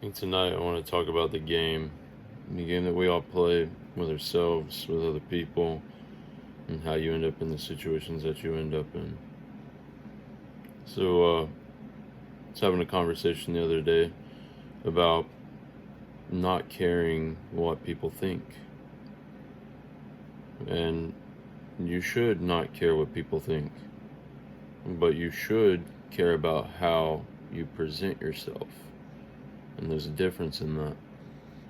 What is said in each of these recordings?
And tonight I want to talk about the game that we all play with ourselves, with other people, and how you end up in the situations that you end up in. So, I was having a conversation the other day about not caring what people think. And you should not care what people think, but you should care about how you present yourself. And there's a difference in that.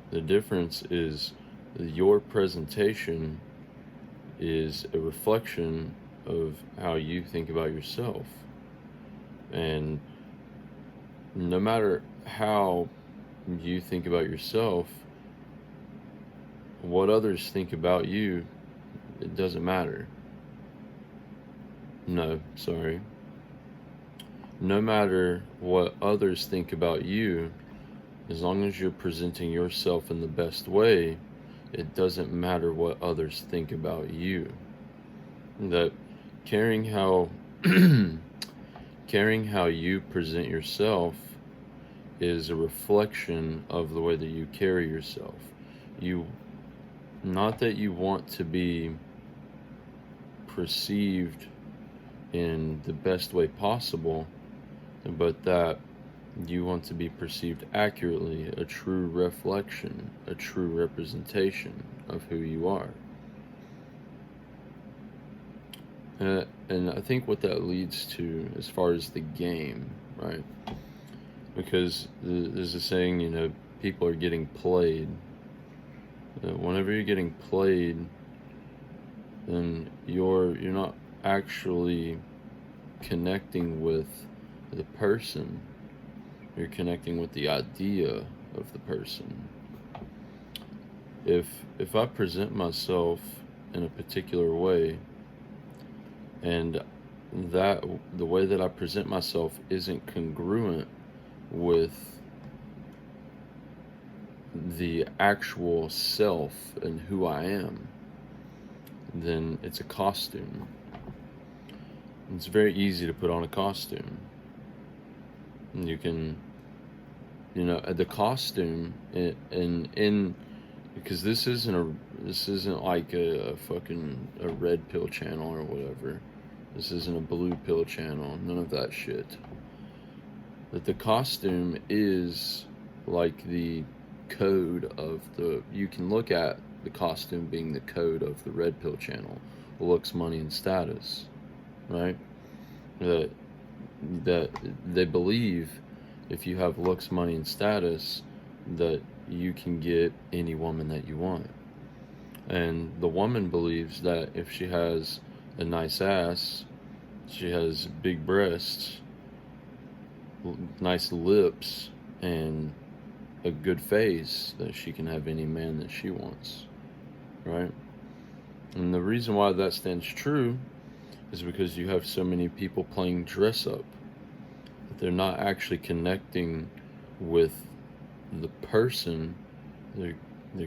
The difference is your presentation is a reflection of how you think about yourself. And no matter how you think about yourself, what others think about you, it doesn't matter. No, sorry. No matter what others think about you, as long as you're presenting yourself in the best way, it doesn't matter what others think about you. That caring how caring how you present yourself is a reflection of the way that you carry yourself. You Not that you want to be perceived in the best way possible, but that you want to be perceived accurately, a true reflection, a true representation of who you are. And I think what that leads to, as far as the game, right? Because there's a saying, people are getting played. Whenever you're getting played, then you're not actually connecting with the person. You're connecting with the idea of the person. If I present myself in a particular way, and that the way that I present myself isn't congruent with the actual self and who I am, then it's a costume. It's very easy to put on a costume. And you can, the costume in because this isn't like a fucking a red pill channel or whatever. This isn't a blue pill channel. None of that shit. That the costume is like the code of you can look at the costume being the code of the red pill channel: looks, money, and status, right? That they believe if you have looks, money, and status, that you can get any woman that you want. And the woman believes that if she has a nice ass, she has big breasts, nice lips, and a good face, that she can have any man that she wants, right? And the reason why that stands true is because you have so many people playing dress up that they're not actually connecting with the person. They're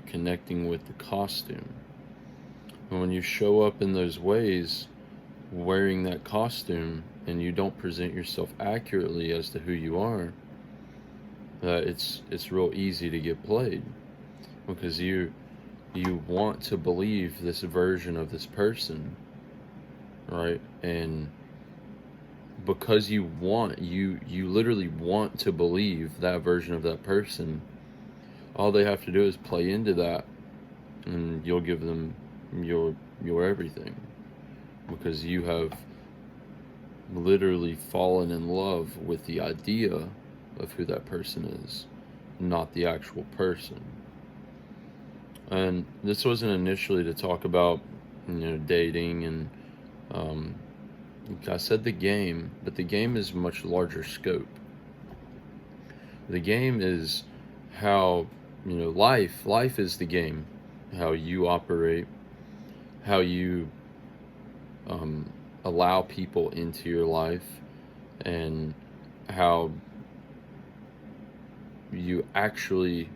connecting with the costume. And when you show up in those ways wearing that costume and you don't present yourself accurately as to who you are, it's real easy to get played, because you want to believe this version of this person, right? And because you literally want to believe that version of that person, all they have to do is play into that, and you'll give them your everything, because you have literally fallen in love with the idea of who that person is, not the actual person. And this wasn't initially to talk about dating and I said the game, but the game is much larger scope. The game is how, life is the game, how you operate, how you allow people into your life, and how you actually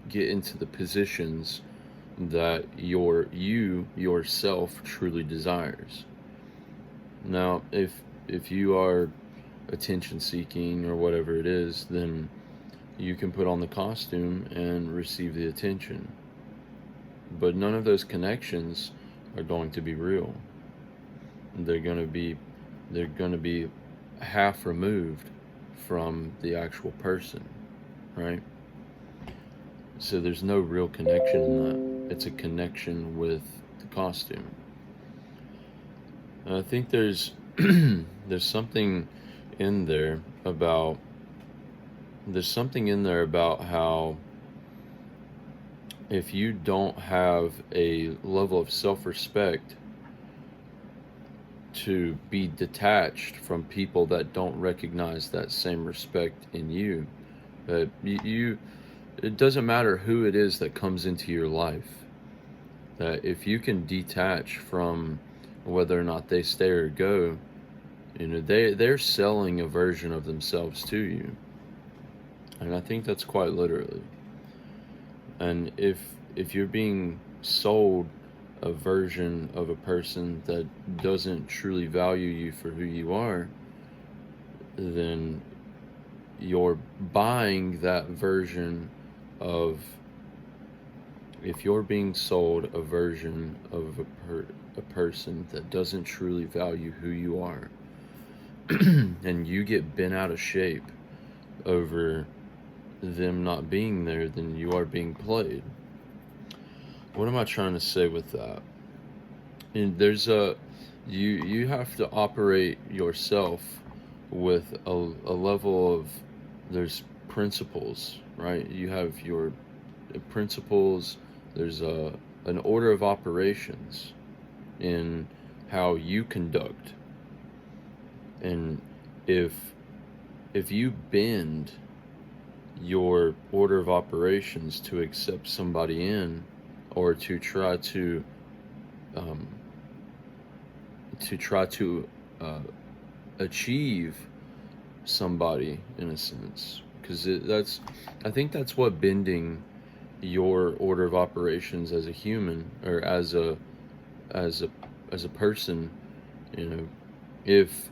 get into the positions that yourself truly desires. Now, if you are attention seeking or whatever it is, then you can put on the costume and receive the attention. But none of those connections are going to be real. They're going to be half removed from the actual person, right? So there's no real connection in that. It's a connection with the costume. And I think there's there's something in there about how if you don't have a level of self-respect to be detached from people that don't recognize that same respect in you, that it doesn't matter who it is that comes into your life, that if you can detach from whether or not they stay or go, they're selling a version of themselves to you. And I think that's quite literally. And if you're being sold a version of a person that doesn't truly value you for who you are, then you're buying that version of, if you're being sold a version of a person that doesn't truly value who you are, and you get bent out of shape over them not being there, then you are being played. What am I trying to say with that? And you have to operate yourself with a level of, there's principles, right? You have your principles. There's an order of operations in how you conduct. And if you bend your order of operations to accept somebody in, or to try to achieve somebody, in a sense, because I think that's what bending your order of operations as a human, or as a person, if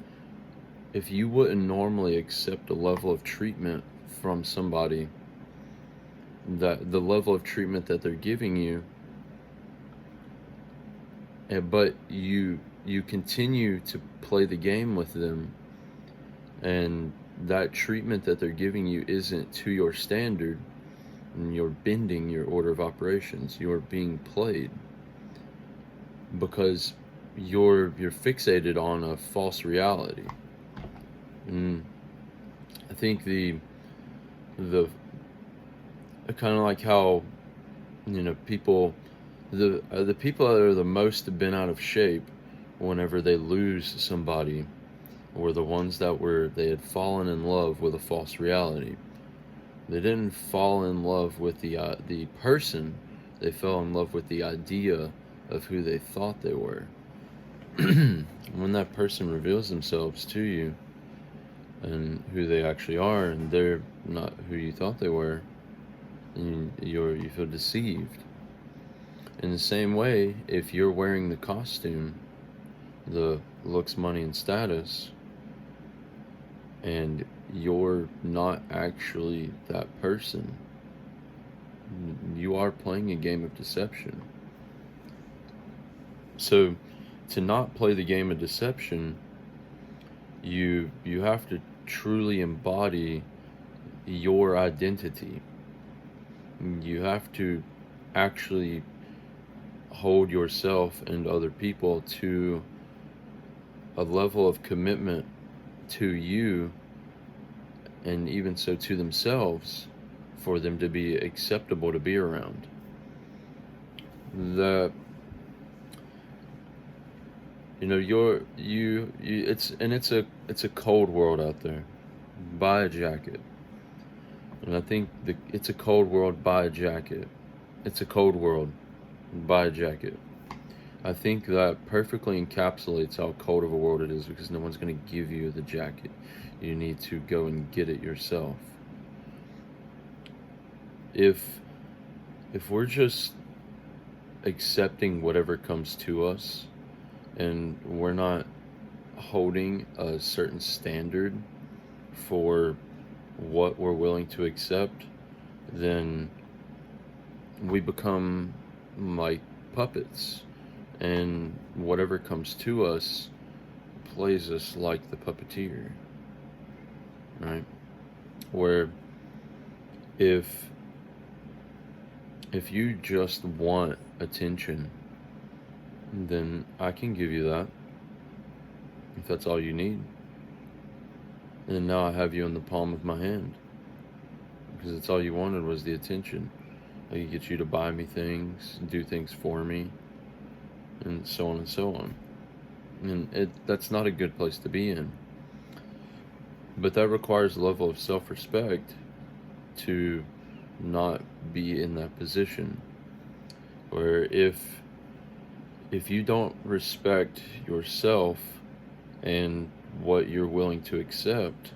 you wouldn't normally accept a level of treatment from somebody, that the level of treatment that they're giving you, but you continue to play the game with them, and that treatment that they're giving you isn't to your standard, and you're bending your order of operations. You're being played because you're fixated on a false reality. And I think the kind of like how, people, the people that are the most bent out of shape whenever they lose somebody were the ones that they had fallen in love with a false reality. They didn't fall in love with the person. They fell in love with the idea of who they thought they were. When that person reveals themselves to you and who they actually are, and they're not who you thought they were, and you feel deceived. In the same way, if you're wearing the costume, the looks, money, and status, and you're not actually that person, you are playing a game of deception. So to not play the game of deception, you have to truly embody your identity. You have to actually hold yourself and other people to a level of commitment to you, and even so to themselves, for them to be acceptable to be around. It's a cold world out there. Buy a jacket. And I think it's a cold world. Buy a jacket. It's a cold world. Buy a jacket. I think that perfectly encapsulates how cold of a world it is, because no one's going to give you the jacket. You need to go and get it yourself. If we're just accepting whatever comes to us, and we're not holding a certain standard for what we're willing to accept, then we become like puppets, and whatever comes to us plays us like the puppeteer, right? Where if you just want attention, then I can give you that if that's all you need. And now I have you in the palm of my hand because that's all you wanted was the attention. I could get you to buy me things, do things for me, and so on and so on. And that's not a good place to be in. But that requires a level of self-respect to not be in that position. Where if you don't respect yourself and what you're willing to accept,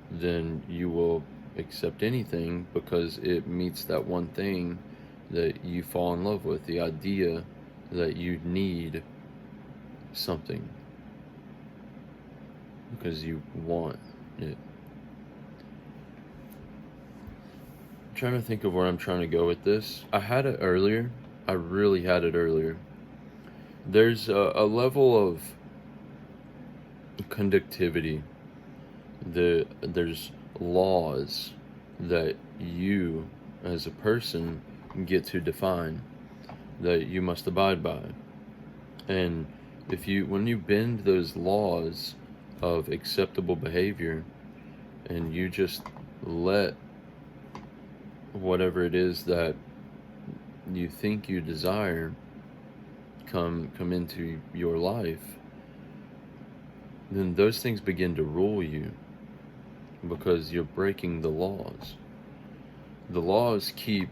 then you will accept anything because it meets that one thing that you fall in love with, the idea that you need something because you want it. I'm trying to think of where I'm trying to go with this. I had it earlier. I really had it earlier. There's a level of conductivity. There's laws that you as a person get to define that you must abide by. And when you bend those laws of acceptable behavior and you just let whatever it is that you think you desire come into your life, then those things begin to rule you because you're breaking the laws. The laws keep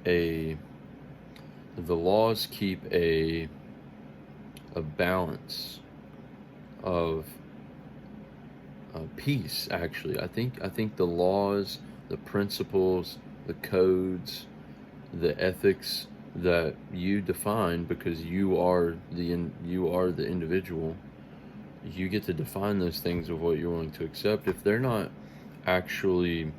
a balance of peace. Actually, I think the laws, the principles, the codes, the ethics that you define, because you are the individual, you get to define those things of what you're willing to accept. If they're not actually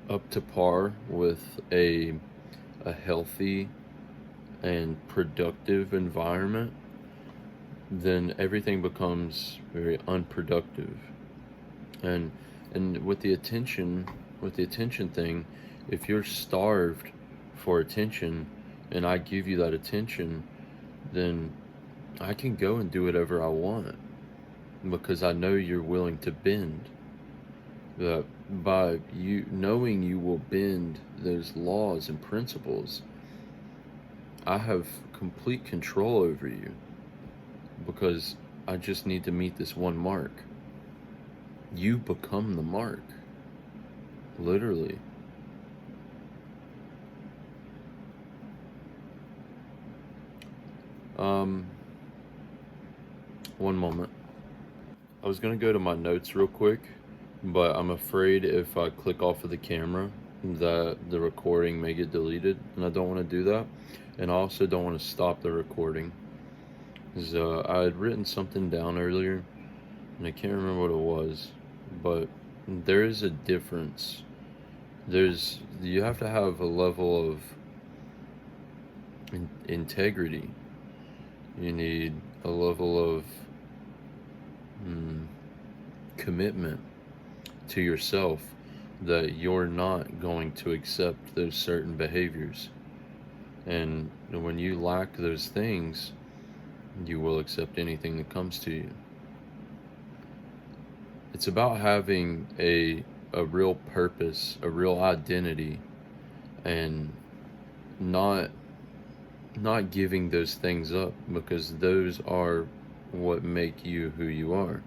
up to par with a healthy and productive environment, then everything becomes very unproductive. And with the attention thing, if you're starved for attention and I give you that attention, then I can go and do whatever I want because I know you're willing to bend. By you knowing you will bend those laws and principles, I have complete control over you because I just need to meet this one mark. You become the mark, literally. One moment. I was gonna go to my notes real quick, but I'm afraid if I click off of the camera that the recording may get deleted, and I don't want to do that. And I also don't want to stop the recording. So I had written something down earlier, and I can't remember what it was, but there is a difference. You have to have a level of integrity. You need a level of commitment to yourself that you're not going to accept those certain behaviors. And when you lack those things, you will accept anything that comes to you. It's about having a real purpose, a real identity, and not giving those things up, because those are what make you who you are.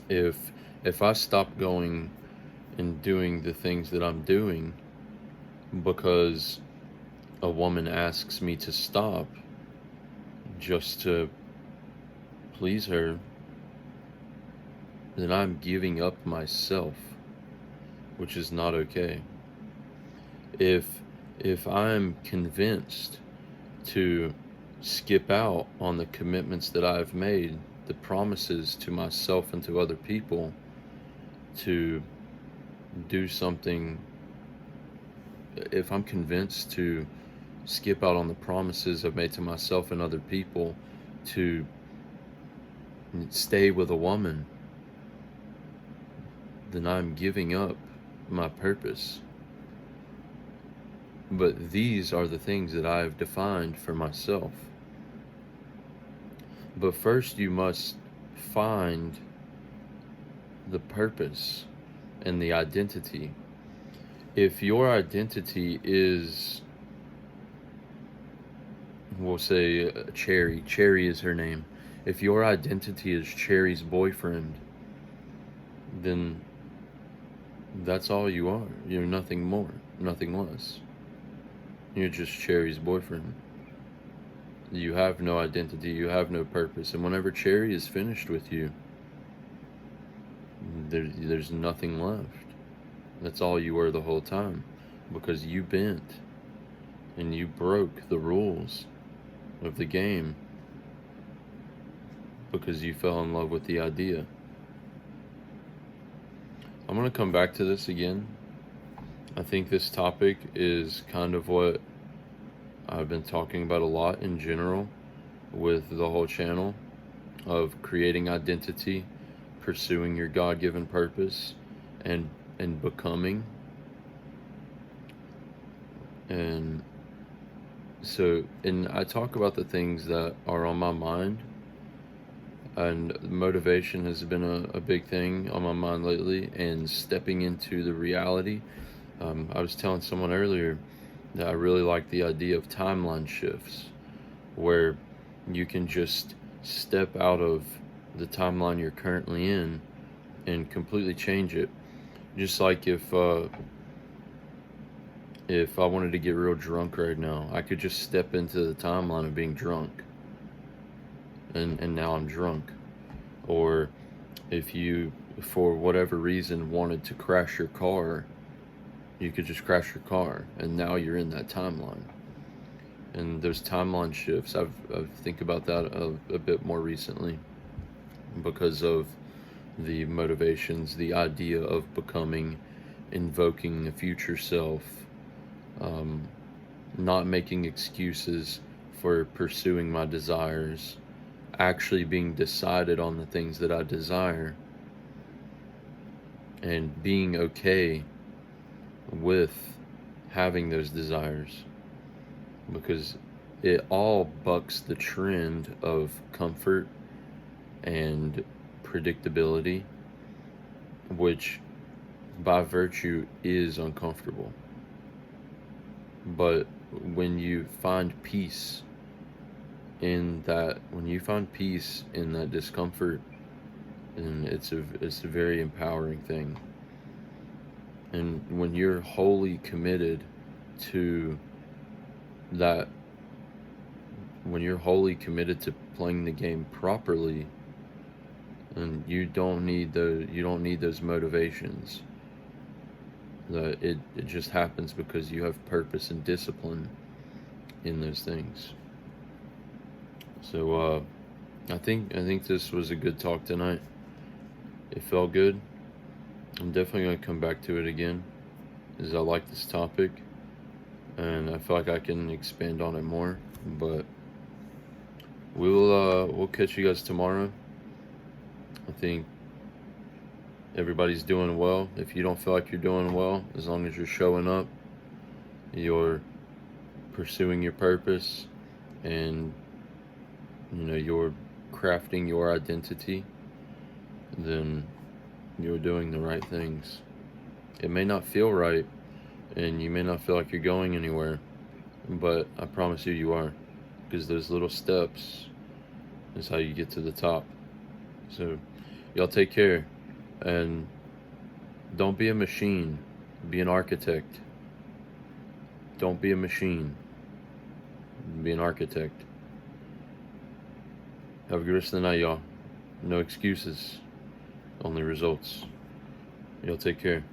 If I stop going and doing the things that I'm doing because a woman asks me to stop just to please her, then I'm giving up myself, which is not okay. If I'm convinced to skip out on the commitments that I've made the promises to myself and to other people to do something, if I'm convinced to skip out on the promises I've made to myself and other people to stay with a woman, then I'm giving up my purpose. But these are the things that I've defined for myself. But first, you must find the purpose and the identity. If your identity is, we'll say, Cherry is her name. If your identity is Cherry's boyfriend, then that's all you are. You're nothing more, nothing less. You're just Cherry's boyfriend. You have no identity, you have no purpose. And whenever Cherry is finished with you, there's nothing left. That's all you were the whole time. Because you bent and you broke the rules of the game because you fell in love with the idea. I'm going to come back to this again. I think this topic is kind of what I've been talking about a lot in general with the whole channel of creating identity, pursuing your God-given purpose, and becoming. And so, and I talk about the things that are on my mind, and motivation has been a big thing on my mind lately, and stepping into the reality. I was telling someone earlier that I really like the idea of timeline shifts, where you can just step out of the timeline you're currently in and completely change it. Just like if I wanted to get real drunk right now, I could just step into the timeline of being drunk, and now I'm drunk. Or if you, for whatever reason, wanted to crash your car, you could just crash your car, and now you're in that timeline. And those timeline shifts, I've think about that a bit more recently because of the motivations, the idea of becoming, invoking a future self, not making excuses for pursuing my desires, actually being decided on the things that I desire, and being okay with having those desires, because it all bucks the trend of comfort and predictability, which by virtue is uncomfortable. But when you find peace in that, discomfort, and it's a very empowering thing. And when you're wholly committed to that, when you're wholly committed to playing the game properly, and you don't need those motivations. It just happens because you have purpose and discipline in those things. So I think this was a good talk tonight. It felt good. I'm definitely going to come back to it again, as I like this topic, and I feel like I can expand on it more. But we'll catch you guys tomorrow. I think everybody's doing well. If you don't feel like you're doing well, as long as you're showing up, you're pursuing your purpose, and you're crafting your identity, then you're doing the right things. It may not feel right, and you may not feel like you're going anywhere, but I promise you are, because those little steps is how you get to the top. So y'all take care, and don't be a machine, be an architect. Don't be a machine, be an architect. Have a good rest of the night, y'all. No excuses, only results. Y'all take care.